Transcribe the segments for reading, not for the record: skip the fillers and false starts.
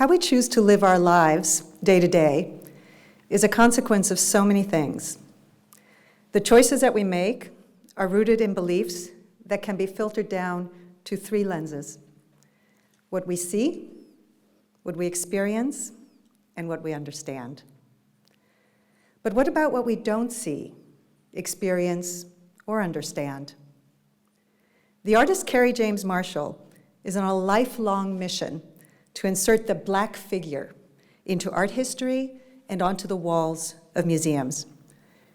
How we choose to live our lives day to day is a consequence of so many things. The choices that we make are rooted in beliefs that can be filtered down to three lenses: what we see, what we experience, and what we understand. But what about what we don't see, experience, or understand? The artist Kerry James Marshall is on a lifelong mission to insert the Black figure into art history and onto the walls of museums,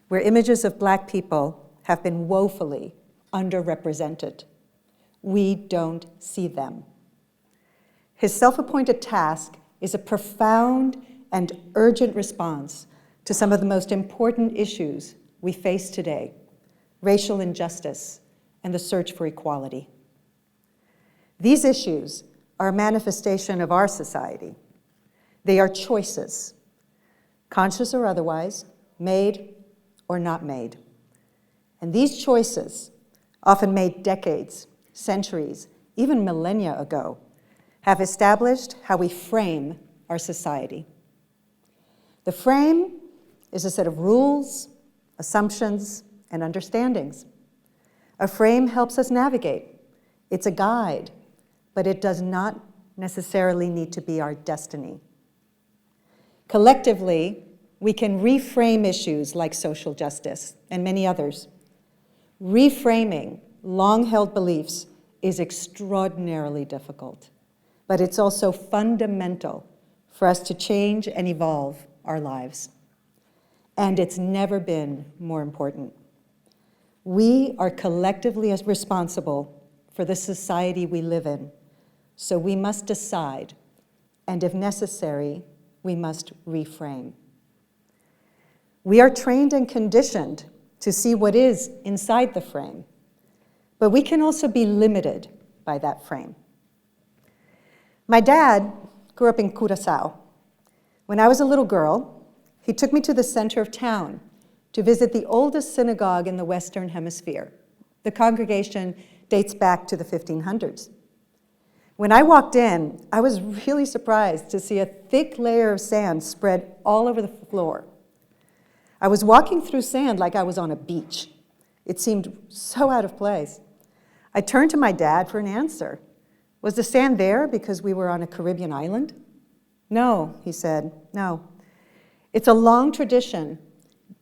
where images of Black people have been woefully underrepresented. We don't see them. His self-appointed task is a profound and urgent response to some of the most important issues we face today: racial injustice and the search for equality. These issues are a manifestation of our society. They are choices, conscious or otherwise, made or not made. And these choices, often made decades, centuries, even millennia ago, have established how we frame our society. The frame is a set of rules, assumptions, and understandings. A frame helps us navigate. It's a guide, but it does not necessarily need to be our destiny. Collectively, we can reframe issues like social justice and many others. Reframing long-held beliefs is extraordinarily difficult, but it's also fundamental for us to change and evolve our lives. And it's never been more important. We are collectively responsible for the society we live in, so we must decide, and if necessary, we must reframe. We are trained and conditioned to see what is inside the frame, but we can also be limited by that frame. My dad grew up in Curaçao. When I was a little girl, he took me to the center of town to visit the oldest synagogue in the Western Hemisphere. The congregation dates back to the 1500s. When I walked in, I was really surprised to see a thick layer of sand spread all over the floor. I was walking through sand like I was on a beach. It seemed so out of place. I turned to my dad for an answer. Was the sand there because we were on a Caribbean island? No, he said, no. It's a long tradition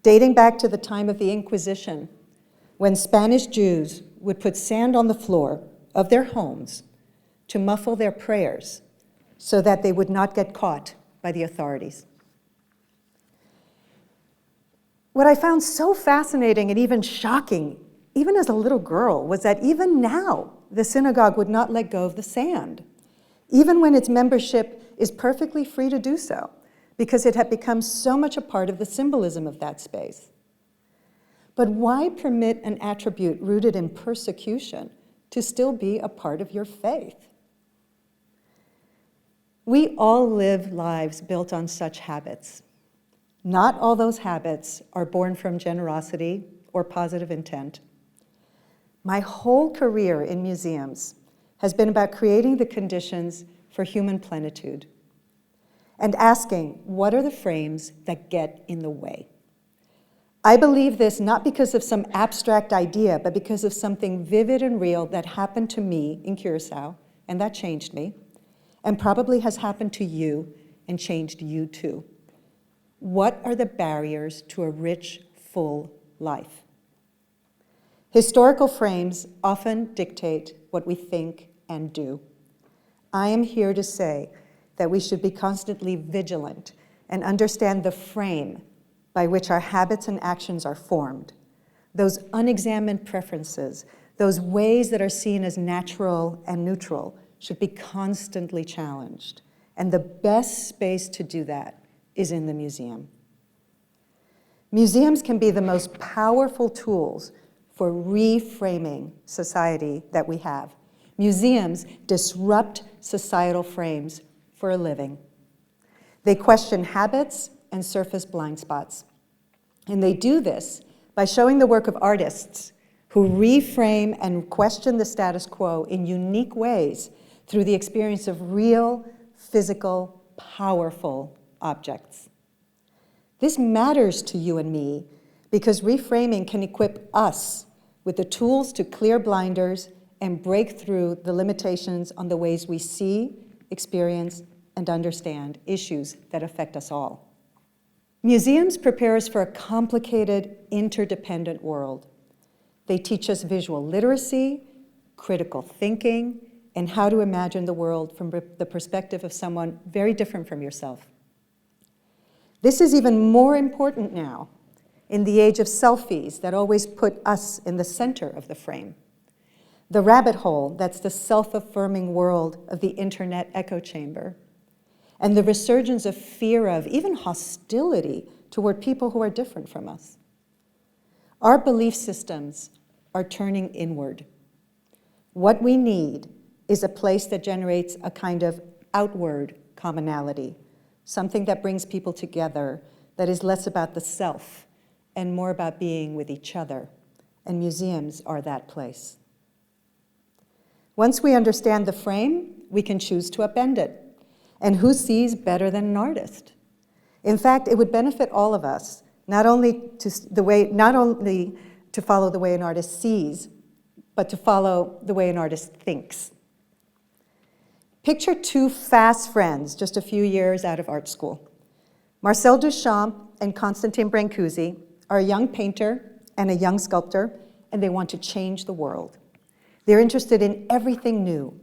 dating back to the time of the Inquisition, when Spanish Jews would put sand on the floor of their homes to muffle their prayers so that they would not get caught by the authorities. What I found so fascinating and even shocking, even as a little girl, was that even now, the synagogue would not let go of the sand, even when its membership is perfectly free to do so, because it had become so much a part of the symbolism of that space. But why permit an attribute rooted in persecution to still be a part of your faith? We all live lives built on such habits. Not all those habits are born from generosity or positive intent. My whole career in museums has been about creating the conditions for human plenitude and asking, what are the frames that get in the way? I believe this not because of some abstract idea, but because of something vivid and real that happened to me in Curaçao, and that changed me, and probably has happened to you and changed you too. What are the barriers to a rich, full life? Historical frames often dictate what we think and do. I am here to say that we should be constantly vigilant and understand the frame by which our habits and actions are formed, those unexamined preferences, those ways that are seen as natural and neutral should be constantly challenged. And the best space to do that is in the museum. Museums can be the most powerful tools for reframing society that we have. Museums disrupt societal frames for a living. They question habits and surface blind spots. And they do this by showing the work of artists who reframe and question the status quo in unique ways through the experience of real, physical, powerful objects. This matters to you and me because reframing can equip us with the tools to clear blinders and break through the limitations on the ways we see, experience, and understand issues that affect us all. Museums prepare us for a complicated, interdependent world. They teach us visual literacy, critical thinking, and how to imagine the world from the perspective of someone very different from yourself. This is even more important now in the age of selfies that always put us in the center of the frame. The rabbit hole that's the self-affirming world of the internet echo chamber, and the resurgence of fear of, even hostility toward people who are different from us. Our belief systems are turning inward. What we need is a place that generates a kind of outward commonality, something that brings people together, that is less about the self and more about being with each other. And museums are that place. Once we understand the frame, we can choose to upend it. And who sees better than an artist? In fact, it would benefit all of us, not only to follow the way an artist sees, but to follow the way an artist thinks. Picture two fast friends just a few years out of art school. Marcel Duchamp and Constantin Brancusi are a young painter and a young sculptor, and they want to change the world. They're interested in everything new.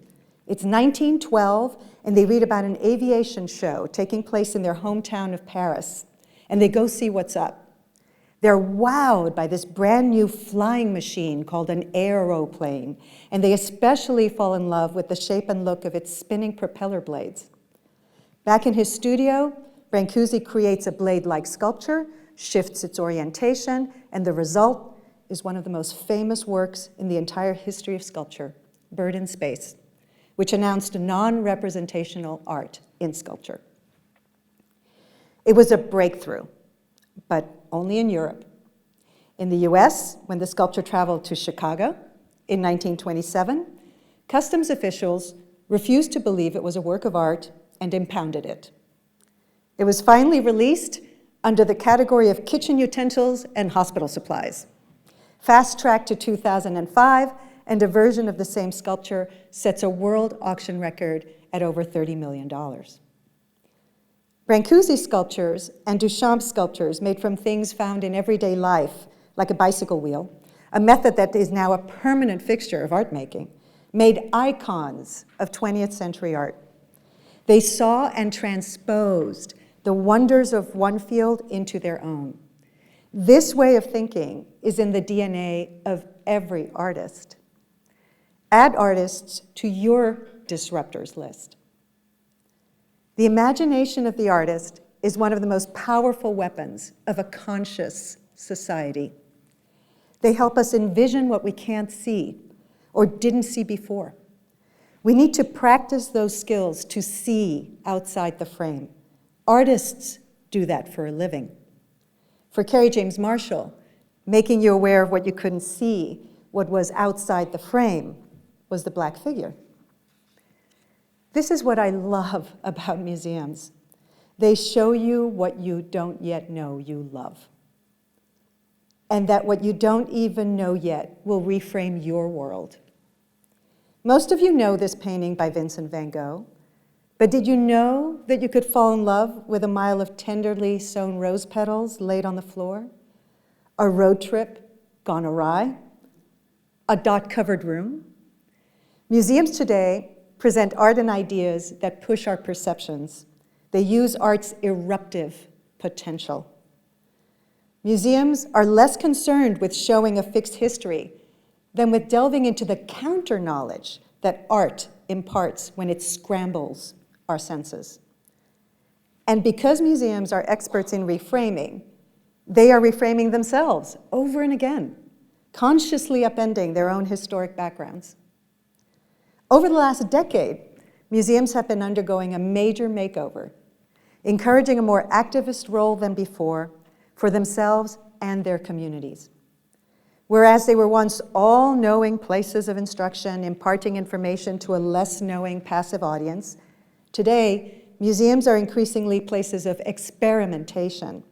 It's 1912, and they read about an aviation show taking place in their hometown of Paris, and they go see what's up. They're wowed by this brand new flying machine called an aeroplane, and they especially fall in love with the shape and look of its spinning propeller blades. Back in his studio, Brancusi creates a blade-like sculpture, shifts its orientation, and the result is one of the most famous works in the entire history of sculpture, Bird in Space, which announced non-representational art in sculpture. It was a breakthrough, but only in Europe. In the US, when the sculpture traveled to Chicago in 1927, customs officials refused to believe it was a work of art and impounded it. It was finally released under the category of kitchen utensils and hospital supplies. Fast-tracked to 2005, and a version of the same sculpture sets a world auction record at over $30 million. Brancusi sculptures and Duchamp sculptures made from things found in everyday life, like a bicycle wheel, a method that is now a permanent fixture of art making, made icons of 20th century art. They saw and transposed the wonders of one field into their own. This way of thinking is in the DNA of every artist. Add artists to your disruptors list. The imagination of the artist is one of the most powerful weapons of a conscious society. They help us envision what we can't see or didn't see before. We need to practice those skills to see outside the frame. Artists do that for a living. For Kerry James Marshall, making you aware of what you couldn't see, what was outside the frame, was the black figure. This is what I love about museums. They show you what you don't yet know you love. And that what you don't even know yet will reframe your world. Most of you know this painting by Vincent van Gogh, but did you know that you could fall in love with a mile of tenderly sewn rose petals laid on the floor? A road trip gone awry? A dot-covered room? Museums today present art and ideas that push our perceptions. They use art's eruptive potential. Museums are less concerned with showing a fixed history than with delving into the counter-knowledge that art imparts when it scrambles our senses. And because museums are experts in reframing, they are reframing themselves over and again, consciously upending their own historic backgrounds. Over the last decade, museums have been undergoing a major makeover, encouraging a more activist role than before for themselves and their communities. Whereas they were once all-knowing places of instruction, imparting information to a less knowing passive audience, today, museums are increasingly places of experimentation,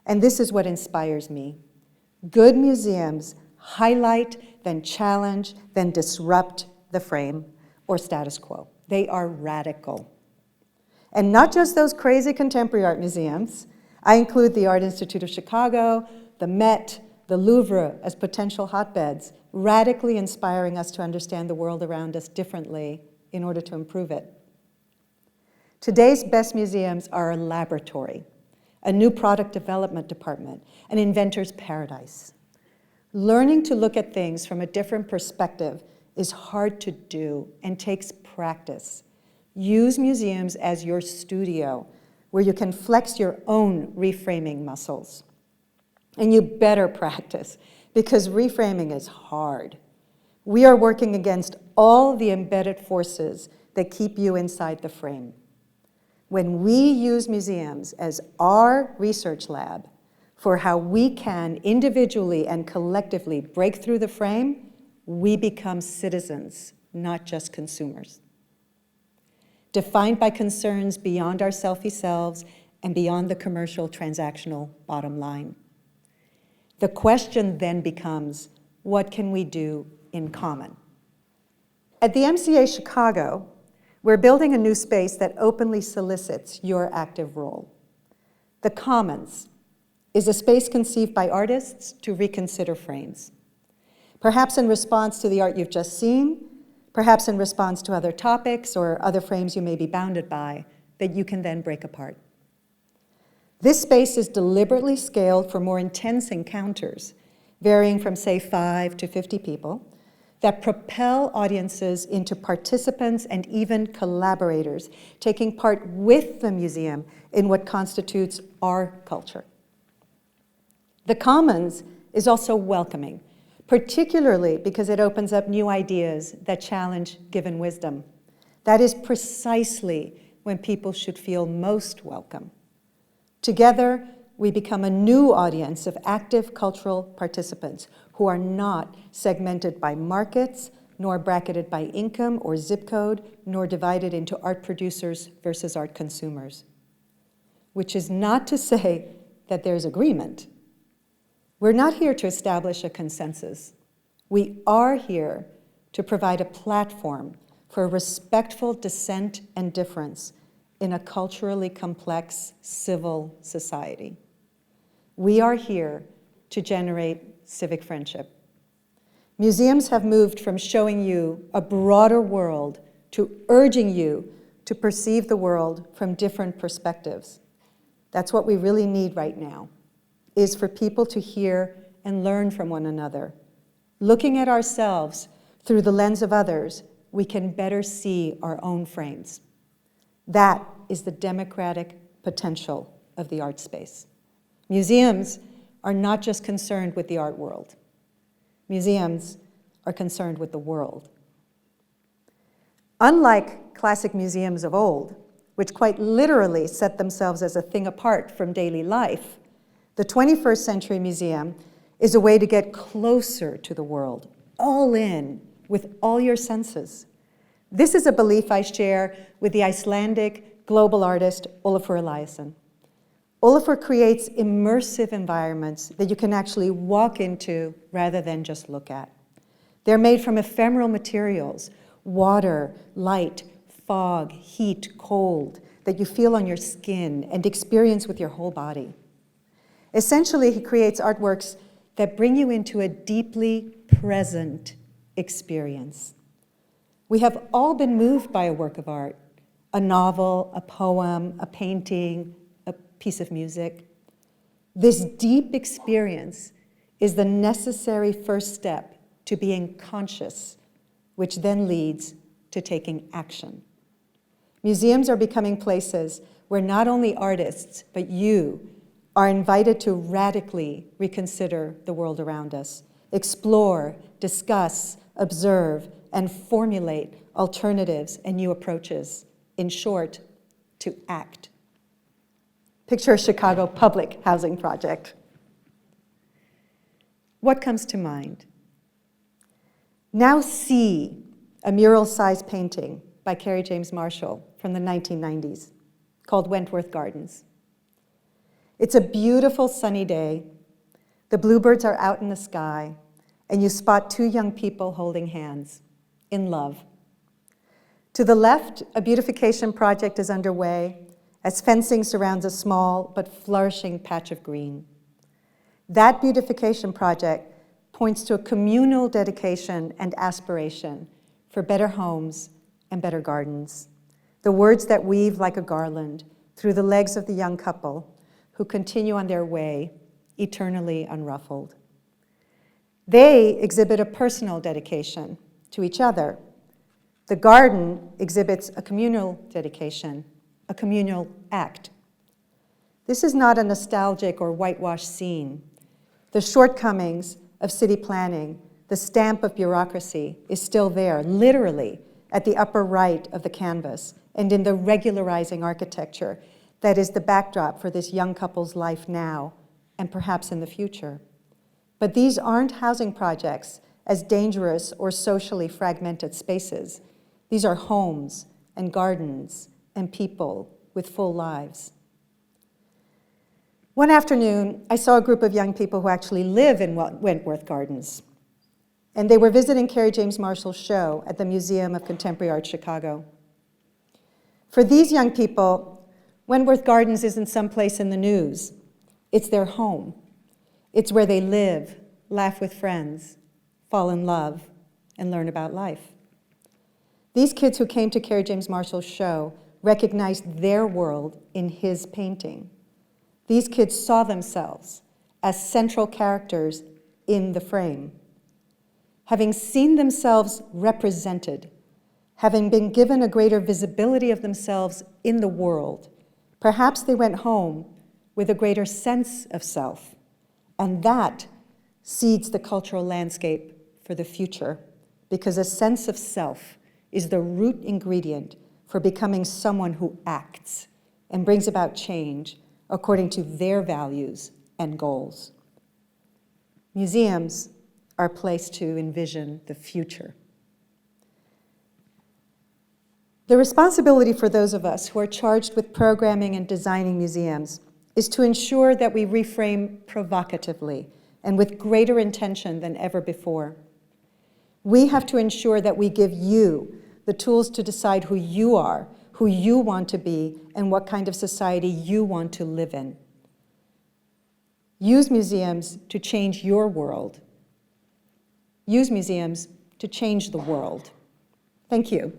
and this is what inspires me. Good museums highlight, then challenge, then disrupt the frame or status quo. They are radical. And not just those crazy contemporary art museums. I include the Art Institute of Chicago, the Met, the Louvre as potential hotbeds, radically inspiring us to understand the world around us differently in order to improve it. Today's best museums are a laboratory, a new product development department, an inventor's paradise. Learning to look at things from a different perspective is hard to do and takes practice. Use museums as your studio, where you can flex your own reframing muscles. And you better practice, because reframing is hard. We are working against all the embedded forces that keep you inside the frame. When we use museums as our research lab for how we can individually and collectively break through the frame, we become citizens, not just consumers. Defined by concerns beyond our selfie selves and beyond the commercial transactional bottom line. The question then becomes, what can we do in common? At the MCA Chicago, we're building a new space that openly solicits your active role. The Commons is a space conceived by artists to reconsider frames. Perhaps in response to the art you've just seen, perhaps in response to other topics or other frames you may be bounded by that you can then break apart. This space is deliberately scaled for more intense encounters, varying from, say, 5 to 50 people, that propel audiences into participants and even collaborators, taking part with the museum in what constitutes our culture. The Commons is also welcoming, particularly because it opens up new ideas that challenge given wisdom. That is precisely when people should feel most welcome. Together, we become a new audience of active cultural participants who are not segmented by markets, nor bracketed by income or zip code, nor divided into art producers versus art consumers. Which is not to say that there's agreement. We're not here to establish a consensus. We are here to provide a platform for respectful dissent and difference in a culturally complex civil society. We are here to generate civic friendship. Museums have moved from showing you a broader world to urging you to perceive the world from different perspectives. That's what we really need right now, is for people to hear and learn from one another. Looking at ourselves through the lens of others, we can better see our own frames. That is the democratic potential of the art space. Museums are not just concerned with the art world. Museums are concerned with the world. Unlike classic museums of old, which quite literally set themselves as a thing apart from daily life, the 21st century museum is a way to get closer to the world, all in, with all your senses. This is a belief I share with the Icelandic global artist Olafur Eliasson. Olafur creates immersive environments that you can actually walk into rather than just look at. They're made from ephemeral materials, water, light, fog, heat, cold, that you feel on your skin and experience with your whole body. Essentially, he creates artworks that bring you into a deeply present experience. We have all been moved by a work of art, a novel, a poem, a painting, a piece of music. This deep experience is the necessary first step to being conscious, which then leads to taking action. Museums are becoming places where not only artists, but you are invited to radically reconsider the world around us, explore, discuss, observe, and formulate alternatives and new approaches. In short, to act. Picture a Chicago public housing project. What comes to mind? Now see a mural-sized painting by Kerry James Marshall from the 1990s called Wentworth Gardens. It's a beautiful sunny day. The bluebirds are out in the sky, and you spot two young people holding hands, in love. To the left, a beautification project is underway as fencing surrounds a small but flourishing patch of green. That beautification project points to a communal dedication and aspiration for better homes and better gardens, the words that weave like a garland through the legs of the young couple who continue on their way, eternally unruffled. They exhibit a personal dedication to each other. The garden exhibits a communal dedication, a communal act. This is not a nostalgic or whitewashed scene. The shortcomings of city planning, the stamp of bureaucracy, is still there, literally at the upper right of the canvas and in the regularizing architecture that is the backdrop for this young couple's life now and perhaps in the future. But these aren't housing projects as dangerous or socially fragmented spaces. These are homes and gardens and people with full lives. One afternoon, I saw a group of young people who actually live in Wentworth Gardens, and they were visiting Carrie James Marshall's show at the Museum of Contemporary Art, Chicago. For these young people, Wentworth Gardens isn't someplace in the news. It's their home. It's where they live, laugh with friends, fall in love, and learn about life. These kids who came to Carrie James Marshall's show recognized their world in his painting. These kids saw themselves as central characters in the frame. Having seen themselves represented, having been given a greater visibility of themselves in the world, perhaps they went home with a greater sense of self, and that seeds the cultural landscape for the future, because a sense of self is the root ingredient for becoming someone who acts and brings about change according to their values and goals. Museums are a place to envision the future. The responsibility for those of us who are charged with programming and designing museums is to ensure that we reframe provocatively and with greater intention than ever before. We have to ensure that we give you the tools to decide who you are, who you want to be, and what kind of society you want to live in. Use museums to change your world. Use museums to change the world. Thank you.